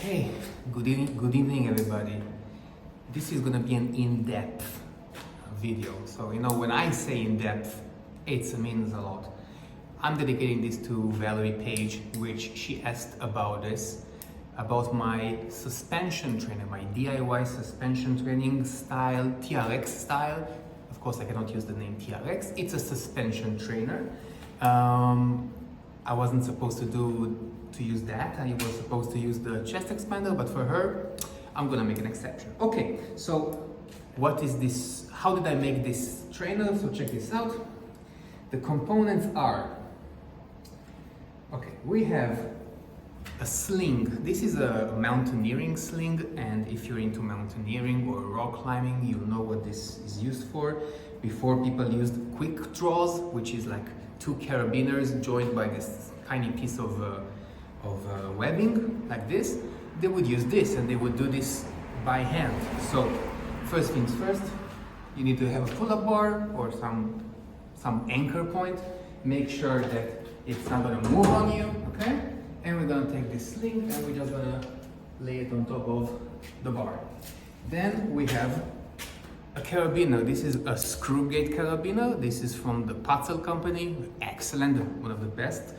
Okay, good evening everybody. This is gonna be an in-depth video. So when I say in-depth, it means a lot. I'm dedicating this to Valerie Page, which she asked about this, about my suspension training, my DIY suspension training style, TRX style. Of course, I cannot use the name TRX. It's a suspension trainer. I wasn't supposed to use that. I was supposed to use the chest expander, but for her, I'm gonna make an exception. Okay, so what is this? How did I make this trainer? So check this out. The components are, okay, we have a sling. This is a mountaineering sling, and if you're into mountaineering or rock climbing, you'll know what this is used for. Before, people used quick draws, which is like two carabiners joined by this tiny piece of webbing, like this. They would use this, and they would do this by hand. So, first things first, you need to have a pull-up bar or some anchor point. Make sure that it's not gonna move on you, okay? And we're gonna take this sling and we're just gonna lay it on top of the bar. Then we have a carabiner. This is a screw gate carabiner. This is from the Patzel company. Excellent, one of the best.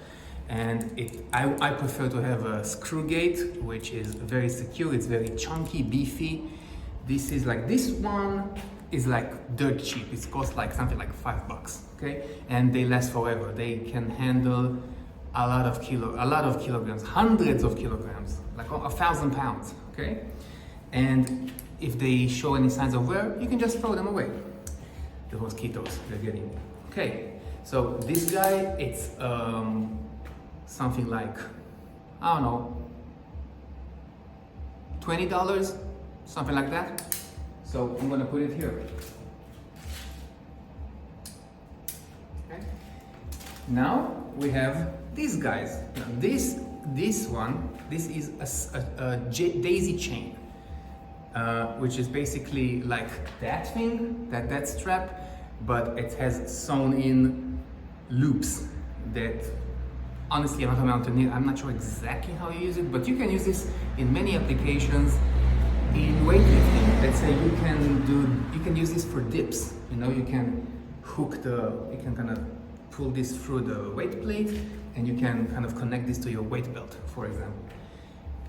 And I prefer to have a screw gate, which is very secure. It's very chunky, beefy. This is like, this one is like dirt cheap. It costs like something like $5, okay? And they last forever. They can handle a lot of kilograms, hundreds of kilograms, like 1,000 pounds, okay? And if they show any signs of wear, you can just throw them away. The mosquitoes they're getting. Okay, so this guy, it's something like, I don't know, $20, something like that. So I'm gonna put it here. Okay. Now we have these guys. Now this one, this is a daisy chain, which is basically like that thing, that strap, but it has sewn in loops that, honestly, I'm not a mountaineer. I'm not sure exactly how you use it, but you can use this in many applications. In weightlifting, let's say you can use this for dips. You can you can kind of pull this through the weight plate, and you can kind of connect this to your weight belt, for example.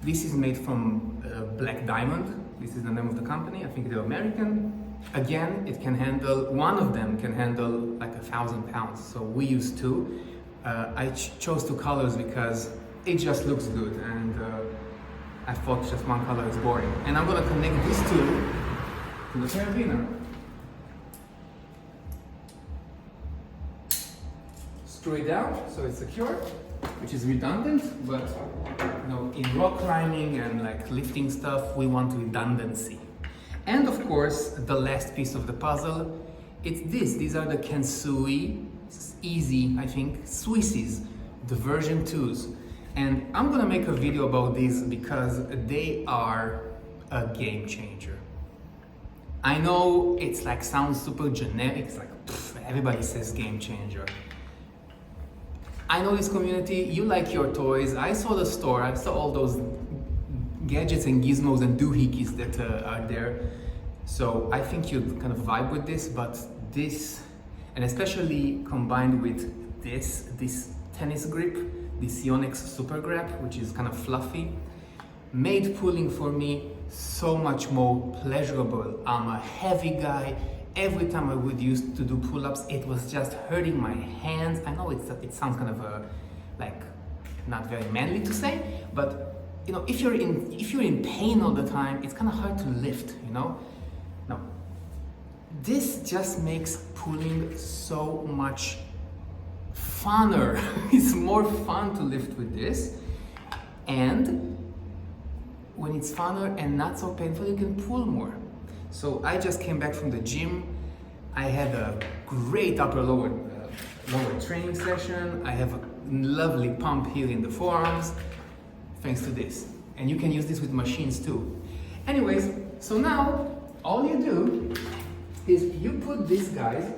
This is made from Black Diamond. This is the name of the company. I think they're American. Again, it can handle, one of them can handle like 1,000 pounds. So we use two. I chose two colors because it just looks good, and I thought just one color is boring. And I'm gonna connect these two to the carabiner. Screw it down so it's secure, which is redundant, but in rock climbing and like lifting stuff, we want redundancy. And of course, the last piece of the puzzle, it's this. These are the Kensui Easy, I think, Swissies, the version 2s. And I'm gonna make a video about these because they are a game changer. I know it's like, sounds super generic, it's like, everybody says game changer. I know this community, you like your toys. I saw the store, I saw all those gadgets and gizmos and doohickeys that are there. So I think you'd kind of vibe with this, but this, and especially combined with this tennis grip, this Yonex Super Grip, which is kind of fluffy, made pulling for me so much more pleasurable. I'm a heavy guy. Every time I would use to do pull-ups, it was just hurting my hands. I know it sounds kind of like not very manly to say, but if you're in pain all the time, it's kind of hard to lift. Now, this just makes pulling so much funner. It's more fun to lift with this, and when it's funner and not so painful, you can pull more. So I just came back from the gym. I had a great lower training session. I have a lovely pump here in the forearms, thanks to this. And you can use this with machines too. Anyways, so now all you do is you put these guys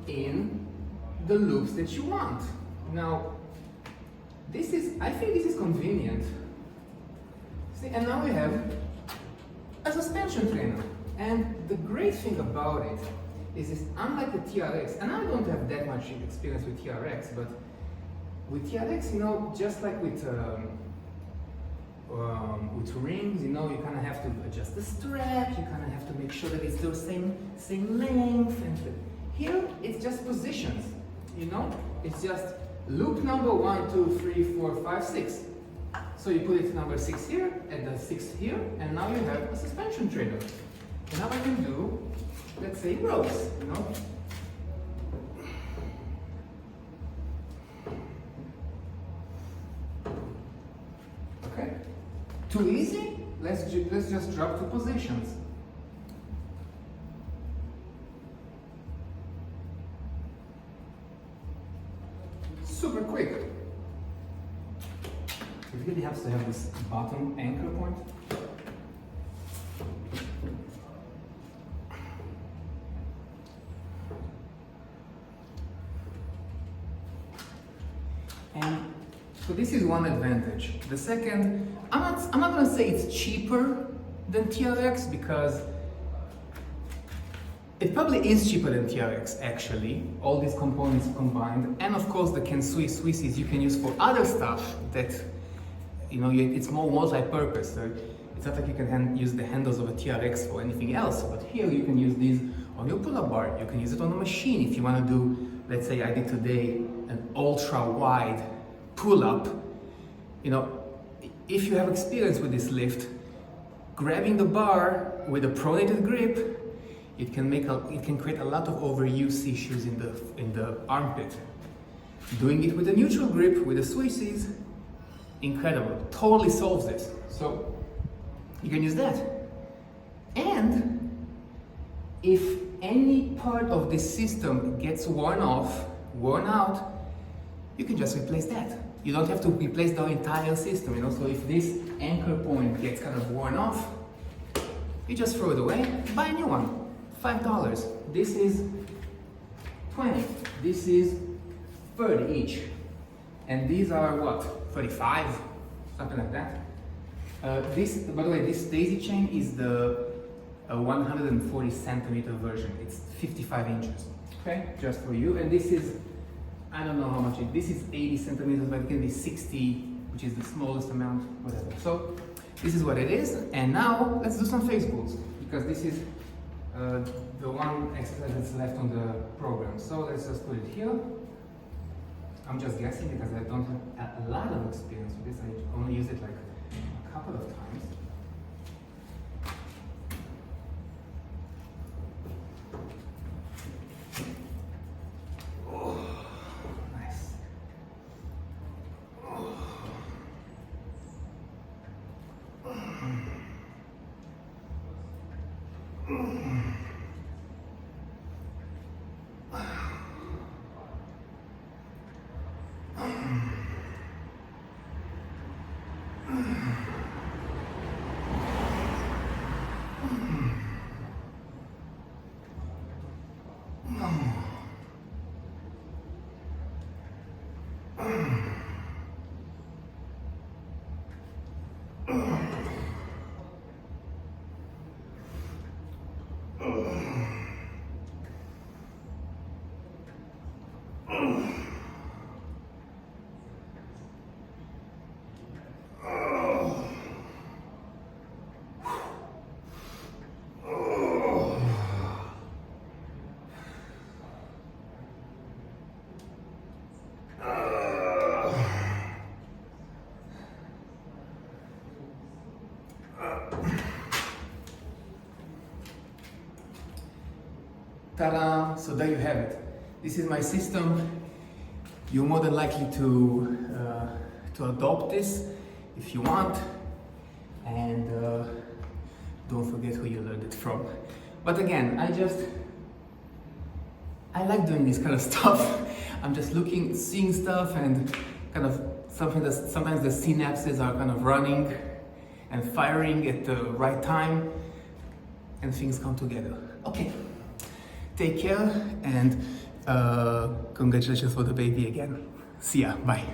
in the loops that you want. Now, I think this is convenient. See, and now we have a suspension trainer. And the great thing about it is it's unlike the TRX, and I don't have that much experience with TRX, but with TRX, you know, just like with rings, you know, you kind of have to adjust the strap, you kind of have to make sure that it's the same length, and here it's just positions, you know, it's just loop number 1, 2, 3, 4, 5, 6. So you put it number 6 here, and the 6 here, and now you have a suspension trainer. Now I can do, let's say, ropes, you know. Okay. Too easy? Let's just drop 2 positions. Super quick. It really helps to have this bottom anchor point. And so this is one advantage. The second, I'm not going to say it's cheaper than TRX, because it probably is cheaper than TRX actually, all these components combined. And of course the Swisses you can use for other stuff that, you know, it's more multi-purpose. So it's not like you can use the handles of a TRX for anything else, but here you can use these on your pull-up bar. You can use it on a machine if you want to do, let's say I did today, an ultra-wide pull-up. You know, if you have experience with this lift, grabbing the bar with a pronated grip, it can create a lot of overuse issues in the armpit. Doing it with a neutral grip with the Swisses, incredible, totally solves this. So you can use that. And if any part of this system gets worn out, you can just replace that. You don't have to replace the entire system, you know. So if this anchor point gets kind of worn off, you just throw it away, buy a new one. $5. This is 20. This is 30 each. And these are what? 35? Something like that. This, by the way, this daisy chain is the 140 centimeter version. It's 55 inches. Okay, just for you. And this is, I don't know how much this is 80 centimeters, but it can be 60, which is the smallest amount, whatever. So this is what it is. And now let's do some face pulls, because this is the one exercise that's left on the program. So let's just put it here. I'm just guessing because I don't have a lot of experience with this. I only use it like a couple of times. Oh, nice. Oh. Ta-da! So there you have it. This is my system. You're more than likely to adopt this if you want, and don't forget who you learned it from. But again, I like doing this kind of stuff. I'm just seeing stuff, and kind of something that sometimes the synapses are kind of running and firing at the right time, and things come together. Okay. Take care, and congratulations for the baby again. See ya, bye.